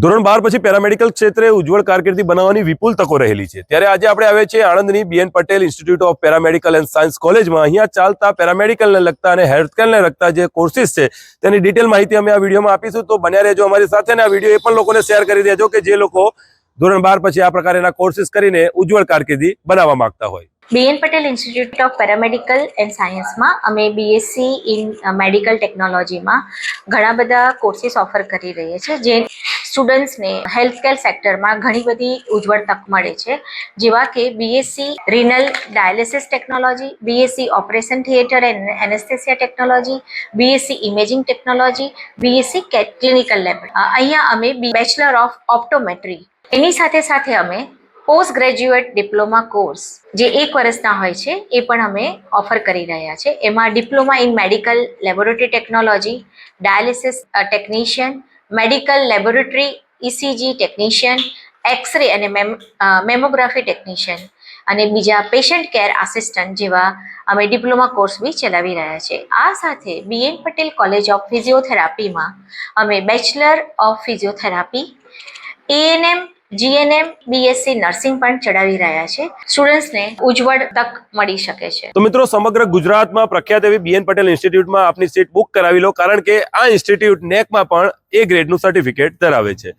ધોરણ 12 પછી પેરામેડિકલ ક્ષેત્રે ઉજ્જવળ કારકિર્દી બનાવવાની વિપુલ તકો રહેલી છે। ત્યારે આજે આપણે આવ્યા છીએ આણંદની BN Patel institute of paramedical and science કોલેજમાં। અહીંયા ચાલતા પેરામેડિકલને લગતા અને હેલ્થકેરને લગતા જે કોર્સિસ છે તેની ડિટેલ માહિતી અમે આ વિડીયોમાં આપીશું। તો બન્યા રહેજો અમારી સાથે અને આ વિડીયો એ પણ લોકોને શેર કરી દેજો કે જે લોકો ધોરણ 12 પછી આ પ્રકારના કોર્સિસ કરીને ઉજ્જવળ કારકિર્દી બનાવવા માંગતા હોય। BN Patel institute of paramedical and સાયન્સમાં અમે બીએસસી ઇન મેડિકલ ટેકનોલોજીમાં ઘણા બધા કોર્સિસ ઓફર કરી રહીએ છીએ, જે સ્ટુડન્ટ્સને હેલ્થકેર સેક્ટરમાં ઘણી બધી ઉજ્જવળ તક મળે છે, જેવા કે BSc renal dialysis technology, BSc operation theatre and anaesthesia technology, BSc imaging technology, BSc clinical lab. અહીંયા અમે બેચલર ઓફ ઓપ્ટોમેટ્રી, એની સાથે સાથે અમે પોસ્ટ ગ્રેજ્યુએટ ડિપ્લોમા કોર્સ જે 1 વર્ષના હોય છે એ પણ અમે ઓફર કરી રહ્યા છે। એમાં diploma in medical laboratory technology, dialysis technician, medical laboratory ECG technician, x ray અને મેમોગ્રાફી ટેકનિશિયન અને બીજા પેશન્ટ કેર આસિસ્ટન્ટ જેવા અમે ડિપ્લોમા કોર્સ બી ચલાવી રહ્યા છે। આ સાથે બીએન પટેલ કોલેજ ઓફ ફિઝિયોથેરાપીમાં અમે bachelor of physiotherapy, ANM, GNM, BSc nursing પણ ચડાવી રહ્યા છે। સ્ટુડન્ટ્સને ઉજ્જવળ તક મળી શકે છે। તો મિત્રો, સમગ્ર ગુજરાતમાં પ્રખ્યાત એવી બીએન પટેલ ઇન્સ્ટિટ્યૂટમાં આપની સીટ બુક કરાવી લો, કારણ કે આ ઇન્સ્ટિટ્યૂટ નેકમાં પણ A ગ્રેડનું સર્ટિફિકેટ ધરાવે છે।